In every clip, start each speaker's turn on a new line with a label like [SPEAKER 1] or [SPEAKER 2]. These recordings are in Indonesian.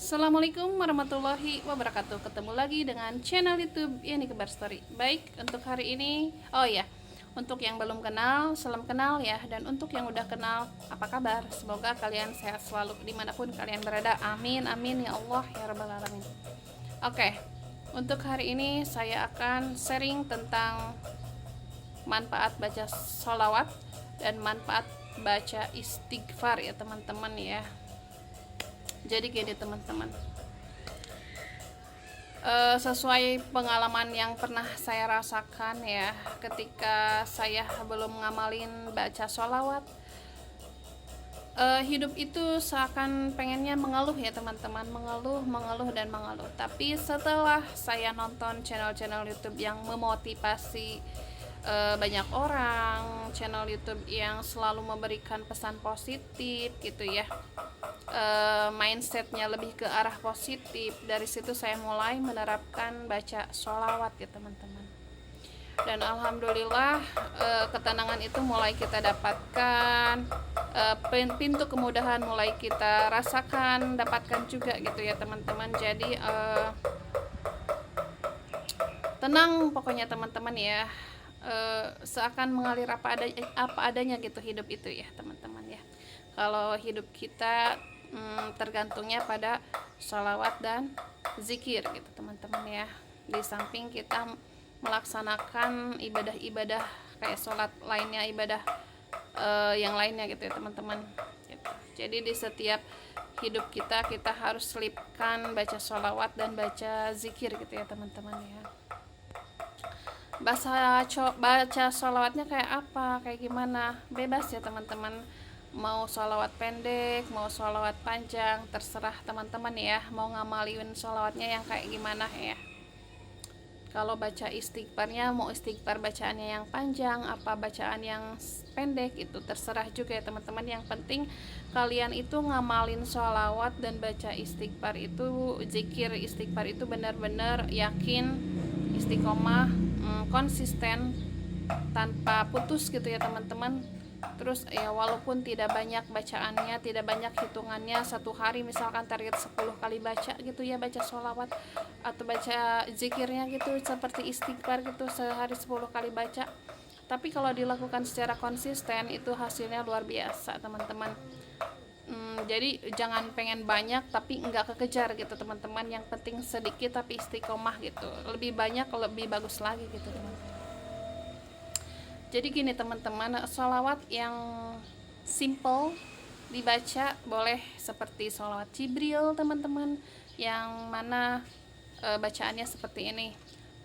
[SPEAKER 1] Assalamualaikum warahmatullahi wabarakatuh. Ketemu lagi dengan channel YouTube Yani Kebar Story. Baik, untuk hari ini, untuk yang belum kenal, salam kenal ya. Dan untuk yang udah kenal, apa kabar? Semoga kalian sehat selalu dimanapun kalian berada. Amin, amin ya Allah ya Rabbal Alamin. Oke, untuk hari ini saya akan sharing tentang manfaat baca sholawat dan manfaat baca istighfar ya teman-teman ya. Jadi gini teman-teman, sesuai pengalaman yang pernah saya rasakan ya, ketika saya belum ngamalin baca sholawat, hidup itu seakan pengennya mengeluh ya teman-teman, mengeluh dan mengeluh. Tapi setelah saya nonton channel-channel YouTube yang memotivasi banyak orang, channel YouTube yang selalu memberikan pesan positif gitu ya, mindsetnya lebih ke arah positif. Dari situ saya mulai menerapkan baca sholawat ya teman-teman. Dan alhamdulillah ketenangan itu mulai kita dapatkan, pintu kemudahan mulai kita rasakan, dapatkan juga gitu ya teman-teman. Jadi tenang pokoknya teman-teman ya, seakan mengalir apa adanya gitu hidup itu ya teman-teman ya. Kalau hidup kita tergantungnya pada sholawat dan zikir gitu teman-teman ya. Di samping kita melaksanakan ibadah-ibadah kayak sholat lainnya, ibadah yang lainnya gitu ya teman-teman gitu. Jadi di setiap hidup kita harus selipkan baca sholawat dan baca zikir gitu ya teman-teman ya. Baca sholawatnya kayak apa, kayak gimana, bebas ya teman-teman. Mau sholawat pendek, mau sholawat panjang, terserah teman-teman ya, mau ngamalin sholawatnya yang kayak gimana ya. Kalau baca istighfarnya, mau istighfar bacaannya yang panjang, apa bacaan yang pendek, itu terserah juga ya teman-teman. Yang penting kalian itu ngamalin sholawat dan baca istighfar itu, zikir istighfar itu benar-benar yakin, istiqomah, konsisten, tanpa putus gitu ya teman-teman. Terus ya walaupun tidak banyak bacaannya, tidak banyak hitungannya, satu hari misalkan target 10 kali baca gitu ya, baca sholawat atau baca zikirnya gitu seperti istighfar gitu, sehari 10 kali baca. Tapi kalau dilakukan secara konsisten itu hasilnya luar biasa teman-teman. Jadi jangan pengen banyak tapi enggak kekejar gitu teman-teman. Yang penting sedikit tapi istiqomah gitu. Lebih banyak lebih bagus lagi gitu teman-teman. Jadi gini teman-teman, sholawat yang simple dibaca boleh seperti sholawat Jibril teman-teman, yang mana bacaannya seperti ini,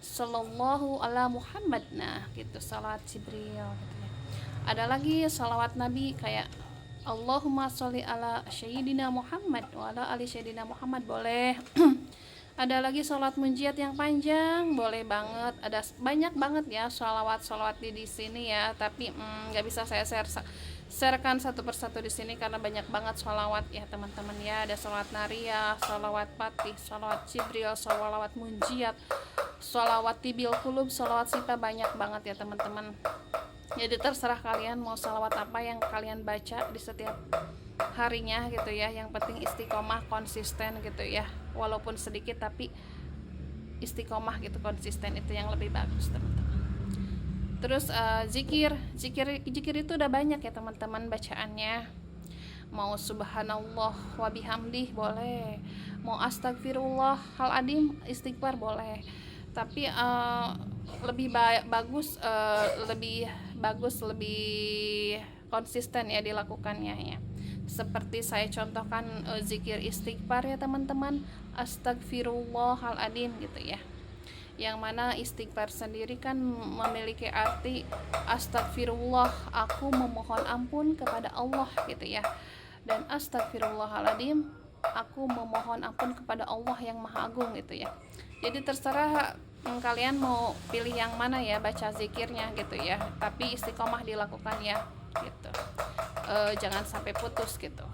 [SPEAKER 1] Sallallahu ala Muhammad, nah gitu, sholawat Jibril gitu ya. Ada lagi sholawat Nabi kayak Allahumma sholli ala Sayyidina Muhammad wa ala ali Sayyidina Muhammad, boleh. Ada lagi sholat munjiat yang panjang, boleh banget. Ada banyak banget ya sholawat di sini ya, tapi nggak bisa saya sharekan satu persatu di sini karena banyak banget sholawat ya teman-teman ya. Ada sholawat nariyah, sholawat fatih, sholawat Jibril, sholawat munjiat, sholawat tibil kulub, sholawat sifat, banyak banget ya teman-teman. Jadi terserah kalian mau sholawat apa yang kalian baca di setiap harinya gitu ya. Yang penting istiqomah, konsisten gitu ya, walaupun sedikit tapi istiqomah gitu, konsisten, itu yang lebih bagus teman-teman. Terus zikir itu udah banyak ya teman-teman bacaannya. Mau subhanallah wa bihamdih boleh, mau astagfirullah hal adim istighfar boleh. Tapi lebih konsisten ya dilakukannya ya. Seperti saya contohkan zikir istighfar ya teman-teman, astagfirullahaladzim gitu ya. Yang mana istighfar sendiri kan memiliki arti astagfirullah, aku memohon ampun kepada Allah gitu ya. Dan astagfirullahaladzim, aku memohon ampun kepada Allah yang Maha Agung gitu ya. Jadi terserah kalian mau pilih yang mana ya baca zikirnya gitu ya, tapi istiqomah dilakukan ya gitu. Jangan sampai putus gitu.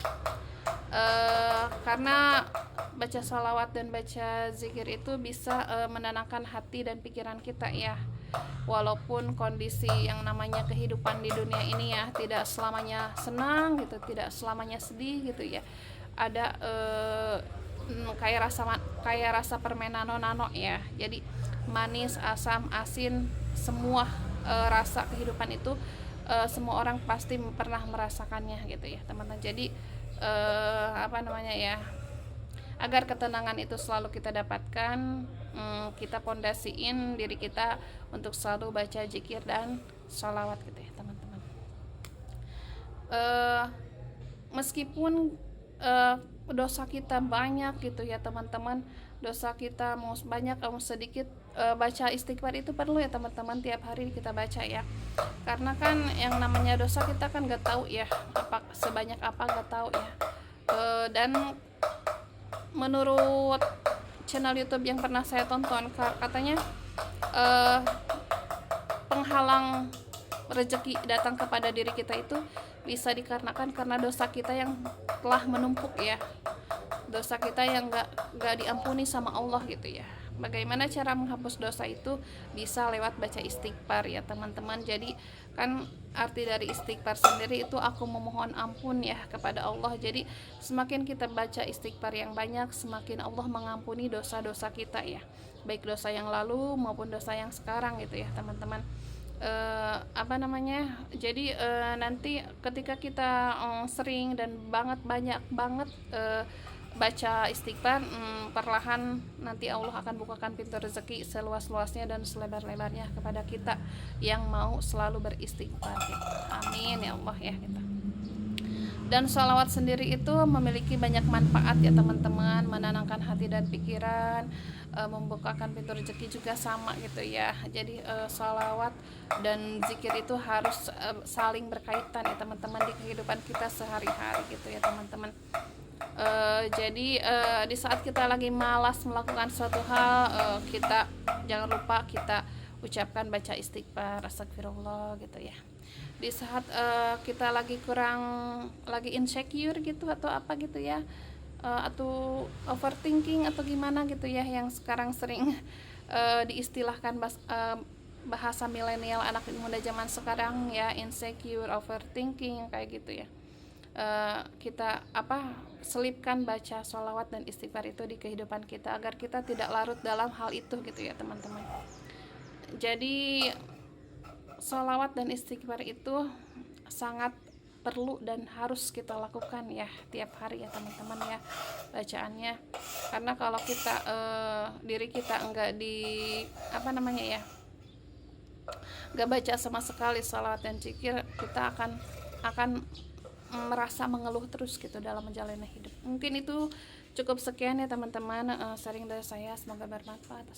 [SPEAKER 1] Karena baca sholawat dan baca zikir itu bisa menenangkan hati dan pikiran kita ya. Walaupun kondisi yang namanya kehidupan di dunia ini ya tidak selamanya senang gitu, tidak selamanya sedih gitu ya. Ada kayak rasa permen nano-nano ya. Jadi manis, asam, asin, semua rasa kehidupan itu semua orang pasti pernah merasakannya gitu ya teman-teman. Jadi apa namanya ya, agar ketenangan itu selalu kita dapatkan, kita pondasiin diri kita untuk selalu baca zikir dan sholawat gitu ya teman-teman. Meskipun dosa kita banyak gitu ya teman-teman, dosa kita mau banyak mau sedikit, baca istighfar itu perlu ya teman-teman, tiap hari kita baca ya, karena kan yang namanya dosa kita kan gak tahu ya apa sebanyak apa, gak tahu ya. Dan menurut channel YouTube yang pernah saya tonton, katanya penghalang rezeki datang kepada diri kita itu bisa dikarenakan karena dosa kita yang telah menumpuk ya, dosa kita yang gak diampuni sama Allah gitu ya. Bagaimana cara menghapus dosa itu? Bisa lewat baca istighfar ya teman-teman. Jadi kan arti dari istighfar sendiri itu aku memohon ampun ya kepada Allah. Jadi semakin kita baca istighfar yang banyak, semakin Allah mengampuni dosa-dosa kita ya, baik dosa yang lalu maupun dosa yang sekarang gitu ya teman-teman. Apa namanya, jadi nanti ketika kita sering dan banyak banget baca istighfar, perlahan nanti Allah akan bukakan pintu rezeki seluas-luasnya dan selebar-lebarnya kepada kita yang mau selalu beristighfar gitu. Amin ya Allah ya gitu. Dan sholawat sendiri itu memiliki banyak manfaat ya teman-teman, menenangkan hati dan pikiran, membukakan pintu rezeki juga sama gitu ya. Jadi sholawat dan zikir itu harus saling berkaitan ya teman-teman di kehidupan kita sehari-hari gitu ya teman-teman. Jadi di saat kita lagi malas melakukan suatu hal, kita jangan lupa kita ucapkan baca istighfar, astagfirullah gitu ya. Di saat kita lagi lagi insecure gitu atau apa gitu ya, atau overthinking atau gimana gitu ya, yang sekarang sering diistilahkan bahasa milenial anak muda zaman sekarang ya, insecure, overthinking kayak gitu ya. Kita selipkan baca sholawat dan istighfar itu di kehidupan kita agar kita tidak larut dalam hal itu gitu ya teman-teman. Jadi sholawat dan istighfar itu sangat perlu dan harus kita lakukan ya tiap hari ya teman-teman ya bacaannya. Karena kalau kita diri kita enggak enggak baca sama sekali sholawat dan zikir, kita akan merasa mengeluh terus gitu dalam menjalani hidup. Mungkin itu cukup sekian ya teman-teman, sharing dari saya, semoga bermanfaat.